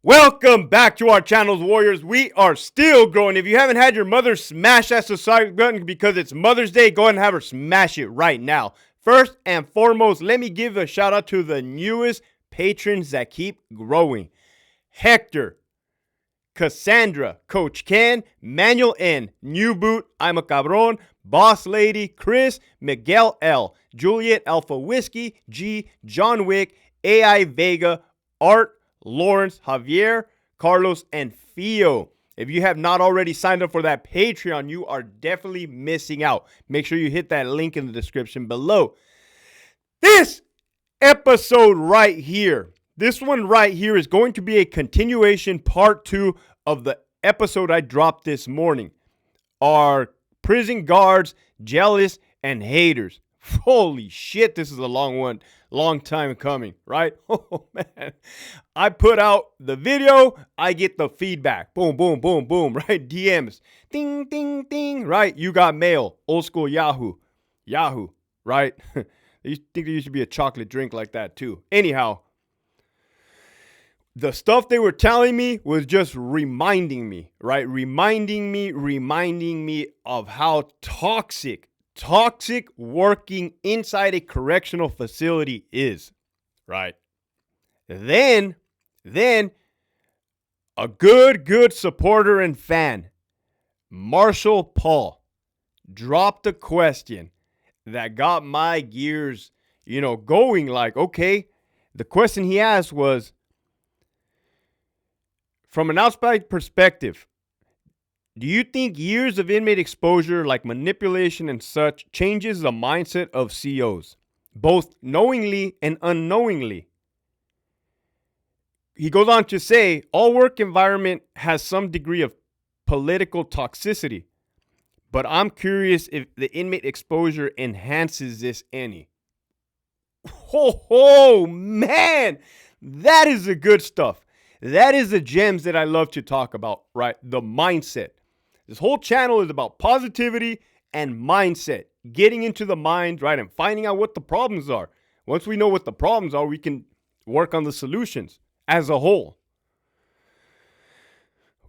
Welcome back to our channels, Warriors. We are still growing. If you haven't had your mother smash that subscribe button because it's Mother's Day, go ahead and have her smash it right now. First and foremost, let me give a shout out to the newest patrons that keep growing. Hector, Cassandra, Coach Ken, Manuel N, New Boot, I'm a Cabron, Boss Lady, Chris, Miguel L, Juliet Alpha Whiskey, G, John Wick, AI Vega, Art, Lawrence, Javier, Carlos, and Fio. If you have not already signed up for that Patreon, you are definitely missing out. Make sure you hit that link in the description below. This episode right here, this one right here is going to be a continuation, part 2 of the episode I dropped this morning. Our prison guards, jealous, and haters. Holy shit, this is a long one. Long time coming, right? Oh, man. I put out the video, I get the feedback. Boom, boom, boom, boom, right? DMs. Ding, ding, ding, right? You got mail. Old school Yahoo. Yahoo, right? I think there used to be a chocolate drink like that too. Anyhow, the stuff they were telling me was just reminding me, right? Reminding me of how toxic working inside a correctional facility is, right? Then a good supporter and fan, Marshall Paul, dropped a question that got my gears, going like, okay. The question he asked was, from an outside perspective, do you think years of inmate exposure like manipulation and such changes the mindset of COs, both knowingly and unknowingly? He goes on to say, all work environment has some degree of political toxicity, but I'm curious if the inmate exposure enhances this any. Oh, man, that is the good stuff. That is the gems that I love to talk about, right? The mindset. This whole channel is about positivity and mindset, getting into the mind, right, and finding out what the problems are. Once we know what the problems are, we can work on the solutions as a whole.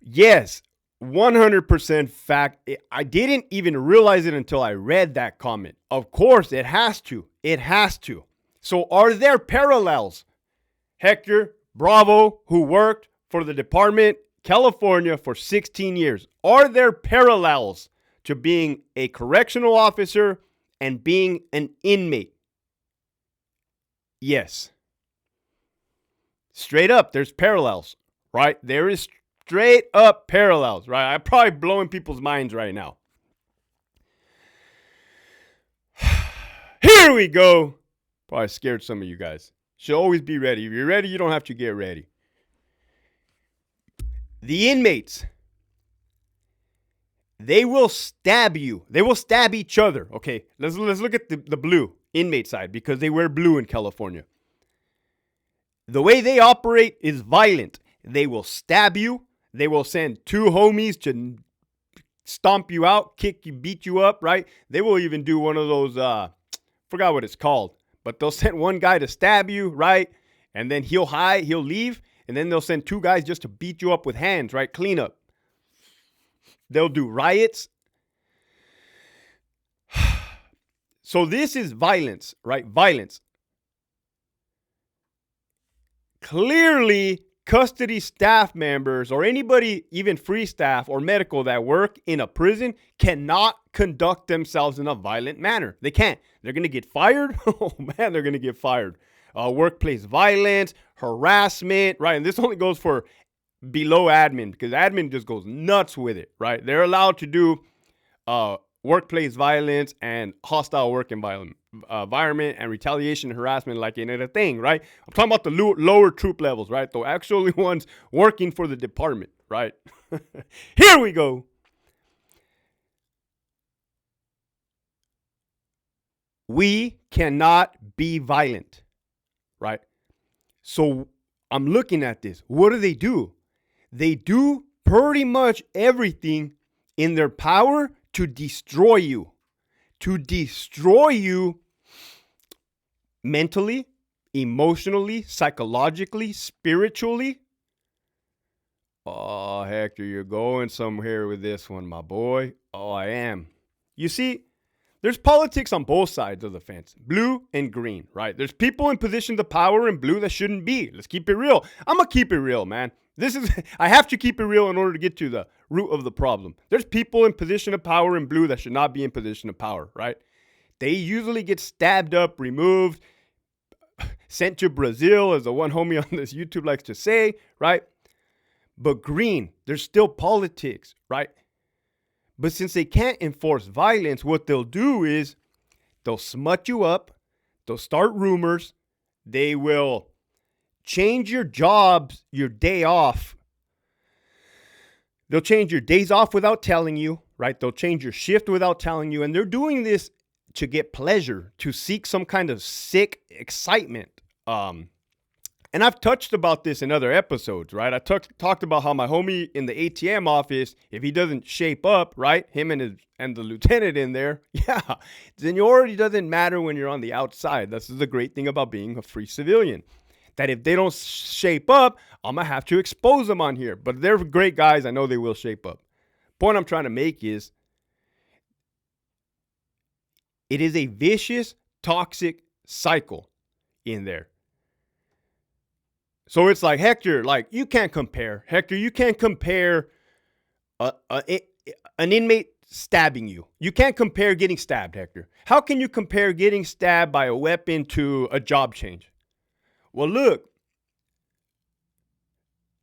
Yes, 100% fact. I didn't even realize it until I read that comment. Of course, it has to. It has to. So are there parallels? Hector Bravo, who worked for the department, California, for 16 years. Are there parallels to being a correctional officer and being an inmate? Yes. Straight up, there's parallels, right? There is straight up parallels, right? I'm probably blowing people's minds right now. Here we go. Probably scared some of you guys. Should always be ready. If you're ready, you don't have to get ready. The inmates, they will stab you. They will stab each other. Okay, let's look at the blue inmate side because they wear blue in California. The way they operate is violent. They will stab you. They will send two homies to stomp you out, kick you, beat you up, right? They will even do one of those, forgot what it's called, but they'll send one guy to stab you, right? And then he'll leave. And then they'll send two guys just to beat you up with hands, right? Clean up. They'll do riots. So this is violence, right? Violence. Clearly, custody staff members or anybody, even free staff or medical that work in a prison cannot conduct themselves in a violent manner. They can't. They're going to get fired. Oh, man, they're going to get fired. Workplace violence, harassment, right? And this only goes for below admin because admin just goes nuts with it, right? They're allowed to do workplace violence and hostile work environment and retaliation and harassment like in a thing, right? I'm talking about the lower troop levels, right? The actually ones working for the department, right? Here we go. We cannot be violent. Right? So I'm looking at this. What do? They do pretty much everything in their power to destroy you. To destroy you mentally, emotionally, psychologically, spiritually. Oh, Hector, you're going somewhere with this one, my boy. Oh, I am. You see, there's politics on both sides of the fence, blue and green, right? There's people in positions of power in blue that shouldn't be. Let's keep it real. I'm going to keep it real, man. I have to keep it real in order to get to the root of the problem. There's people in position of power in blue that should not be in position of power, right? They usually get stabbed up, removed, sent to Brazil, as the one homie on this YouTube likes to say, right? But green, there's still politics, right? But since they can't enforce violence, what they'll do is they'll smut you up, they'll start rumors, they will change your jobs, your day off. They'll change your days off without telling you, right? They'll change your shift without telling you. And they're doing this to get pleasure, to seek some kind of sick excitement. And I've touched about this in other episodes, right? I talked about how my homie in the ATM office, if he doesn't shape up, right, him and the lieutenant in there, yeah, seniority doesn't matter when you're on the outside. This is the great thing about being a free civilian, that if they don't shape up, I'm going to have to expose them on here. But they're great guys. I know they will shape up. Point I'm trying to make is it is a vicious, toxic cycle in there. So it's like, Hector, like, you can't compare. Hector, you can't compare an inmate stabbing you. You can't compare getting stabbed, Hector. How can you compare getting stabbed by a weapon to a job change? Well, look,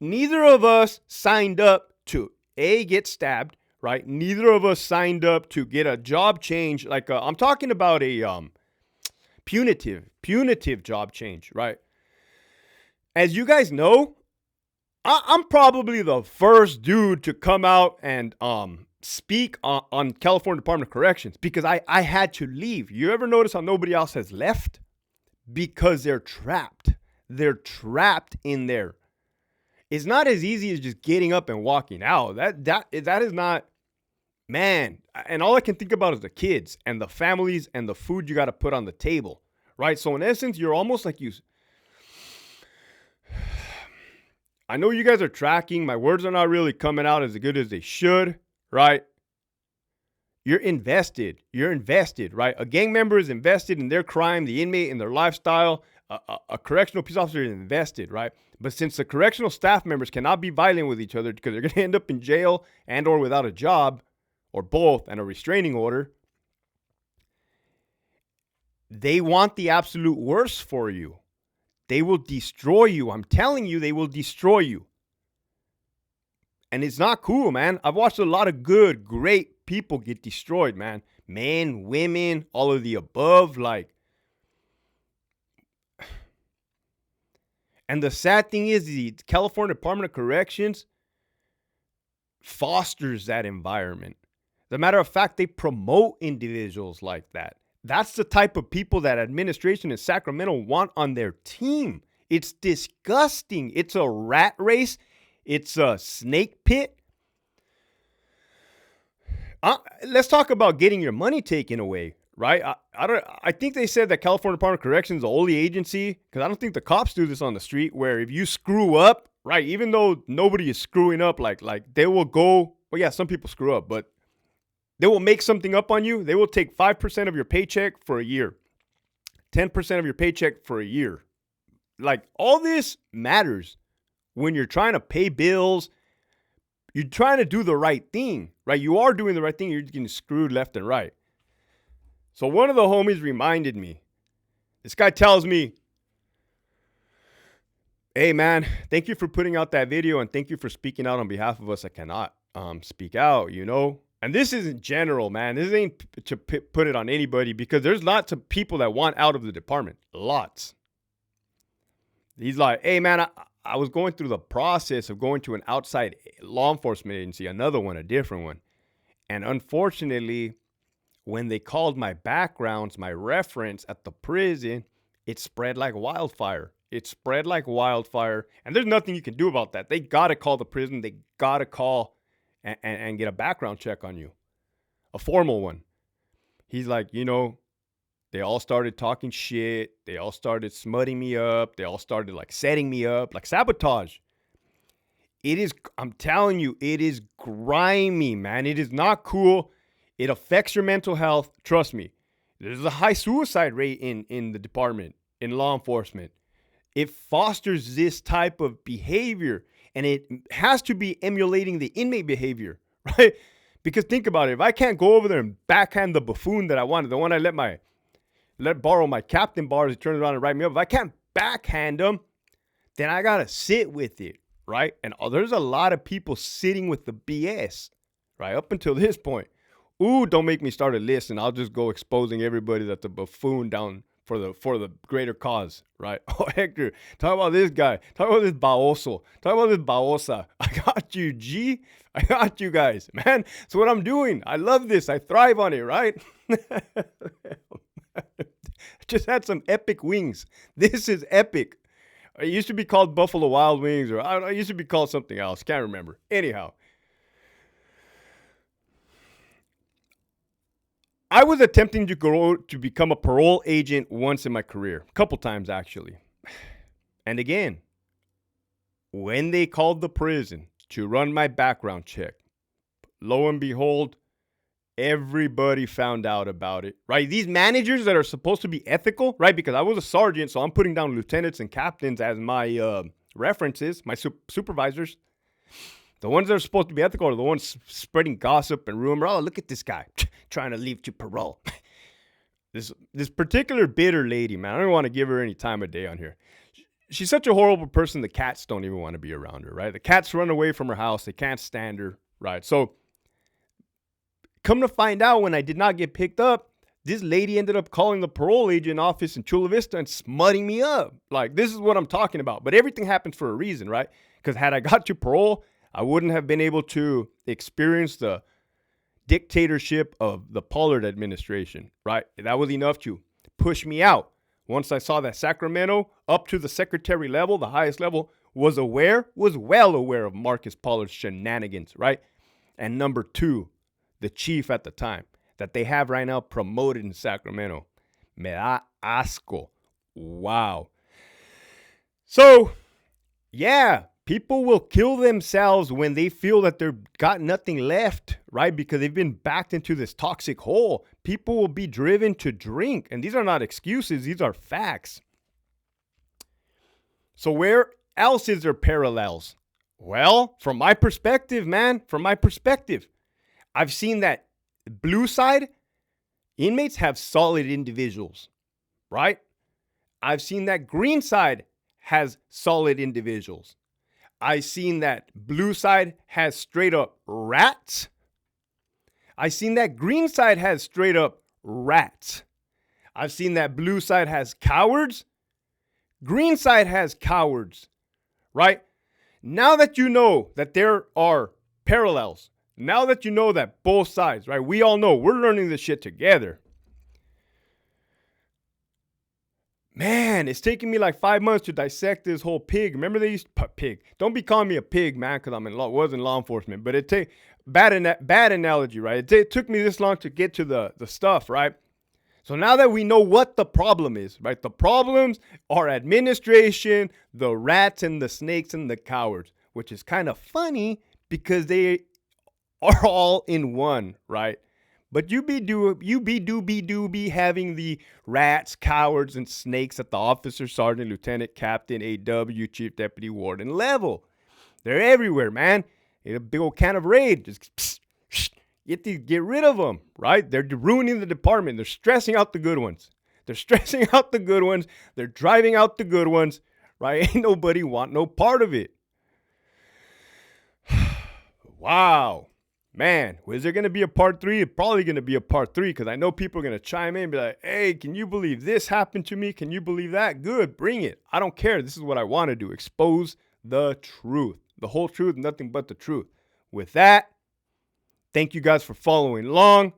neither of us signed up to, get stabbed, right? Neither of us signed up to get a job change. Like, I'm talking about a punitive job change, right? As you guys know, I'm probably the first dude to come out and speak on California Department of Corrections because I had to leave. You ever notice how nobody else has left? Because they're trapped. They're trapped in there. It's not as easy as just getting up and walking out. That is not, man. And all I can think about is the kids and the families and the food you got to put on the table, right? So in essence, you're almost like I know you guys are tracking. My words are not really coming out as good as they should, right? You're invested. You're invested, right? A gang member is invested in their crime, the inmate in their lifestyle. A correctional police officer is invested, right? But since the correctional staff members cannot be violent with each other because they're going to end up in jail and or without a job, or both, and a restraining order, they want the absolute worst for you. They will destroy you. I'm telling you, they will destroy you. And it's not cool, man. I've watched a lot of good, great people get destroyed, man. Men, women, all of the above, like. And the sad thing is the California Department of Corrections fosters that environment. As a matter of fact, they promote individuals like that. That's the type of people that administration in Sacramento want on their team. It's disgusting. It's a rat race. It's a snake pit. Let's talk about getting your money taken away, right? I think they said that California Department of Corrections is the only agency, because I don't think the cops do this on the street, where if you screw up, right, even though nobody is screwing up, like they will go, well, yeah, some people screw up, but they will make something up on you. They will take 5% of your paycheck for a year, 10% of your paycheck for a year. Like, all this matters when you're trying to pay bills. You're trying to do the right thing, right? You are doing the right thing. You're just getting screwed left and right. So one of the homies reminded me. This guy tells me, hey, man, thank you for putting out that video, and thank you for speaking out on behalf of us that cannot speak out, you know? And this isn't general, man. This ain't to put it on anybody, because there's lots of people that want out of the department. Lots. He's like, hey, man, I was going through the process of going to an outside law enforcement agency, another one, a different one. And unfortunately, when they called my backgrounds, my reference at the prison, it spread like wildfire. It spread like wildfire. And there's nothing you can do about that. They got to call the prison. They got to call and get a background check on you, a formal one. He's like, you know, they all started talking shit. They all started smutting me up. They all started like setting me up, like sabotage. It is, I'm telling you, it is grimy, man. It is not cool. It affects your mental health. Trust me. There's a high suicide rate in the department, in law enforcement. It fosters this type of behavior, and it has to be emulating the inmate behavior, right? Because think about it. If I can't go over there and backhand the buffoon that I wanted, the one I let borrow my captain bars, he turns around and write me up. If I can't backhand them, then I gotta sit with it, right? And there's a lot of people sitting with the BS, right? Up until this point. Ooh, don't make me start a list, and I'll just go exposing everybody that's a buffoon down for the greater cause, right? Oh, Hector, talk about this guy. Talk about this baoso. Talk about this baosa. I got you, G. I got you guys, man. That's what I'm doing. I love this. I thrive on it, right? Just had some epic wings. This is epic. It used to be called Buffalo Wild Wings, or I don't know, it used to be called something else. Can't remember. Anyhow, I was attempting to go to become a parole agent once in my career, a couple times actually. And again, when they called the prison to run my background check, lo and behold, everybody found out about it, right? These managers that are supposed to be ethical, right? Because I was a sergeant, so I'm putting down lieutenants and captains as my references, my supervisors. The ones that are supposed to be ethical are the ones spreading gossip and rumor. Oh, look at this guy trying to leave to parole. This particular bitter lady, man, I don't want to give her any time of day on here. She's such a horrible person, the cats don't even want to be around her, right? The cats run away from her house. They can't stand her, right? So come to find out, when I did not get picked up, this lady ended up calling the parole agent office in Chula Vista and smutting me up. Like, this is what I'm talking about. But everything happens for a reason, right? Because had I got to parole, I wouldn't have been able to experience the dictatorship of the Pollard administration, right? That was enough to push me out. Once I saw that Sacramento, up to the secretary level, the highest level, was well aware of Marcus Pollard's shenanigans, right? And number two, the chief at the time that they have right now promoted in Sacramento. Me da asco. Wow. So, yeah, people will kill themselves when they feel that they've got nothing left, right? Because they've been backed into this toxic hole. People will be driven to drink. And these are not excuses. These are facts. So where else is there parallels? Well, from my perspective, man, I've seen that blue side inmates have solid individuals, right? I've seen that green side has solid individuals. I've seen that blue side has straight up rats. I've seen that green side has straight up rats. I've seen that blue side has cowards. Green side has cowards, right? Now that you know that there are parallels, now that you know that both sides, right? We all know we're learning this shit together. Man, it's taking me like 5 months to dissect this whole pig. Remember they used to pig. Don't be calling me a pig, man, because was in law enforcement. But it bad analogy, right? It took me this long to get to the stuff, right? So now that we know what the problem is, right? The problems are administration, the rats and the snakes and the cowards, which is kind of funny because they are all in one, right? But you be having the rats, cowards, and snakes at the officer, sergeant, lieutenant, captain, AW, chief deputy, warden level. They're everywhere, man. A big old can of Raid. Just get rid of them, right? They're ruining the department. They're stressing out the good ones. They're driving out the good ones, right? Ain't nobody want no part of it. Wow. Man, is there going to be a part 3? It's probably going to be a part 3 because I know people are going to chime in and be like, hey, can you believe this happened to me? Can you believe that? Good, bring it. I don't care. This is what I want to do. Expose the truth. The whole truth, nothing but the truth. With that, thank you guys for following along.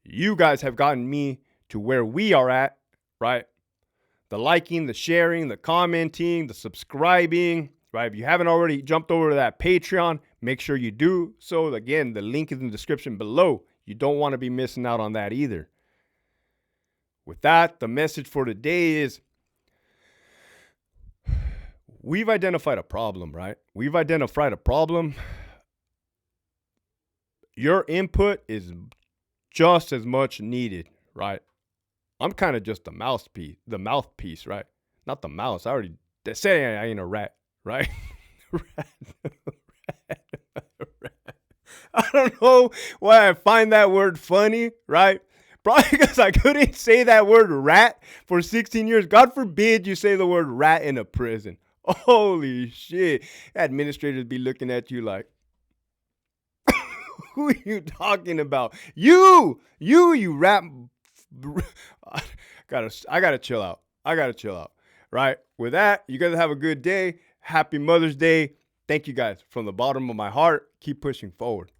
You guys have gotten me to where we are at, right? The liking, the sharing, the commenting, the subscribing, right? If you haven't already jumped over to that Patreon, make sure you do so. Again, the link is in the description below. You don't want to be missing out on that either. With that, the message for today is we've identified a problem, right? We've identified a problem. Your input is just as much needed, right? I'm kind of just the mouthpiece, right? Not the mouse. I already said I ain't a rat, right? Rat. I don't know why I find that word funny, right? Probably because I couldn't say that word rat for 16 years. God forbid you say the word rat in a prison. Holy shit. Administrators be looking at you like, who are you talking about? You rat. I gotta chill out. Right? With that, you guys have a good day. Happy Mother's Day. Thank you guys from the bottom of my heart. Keep pushing forward.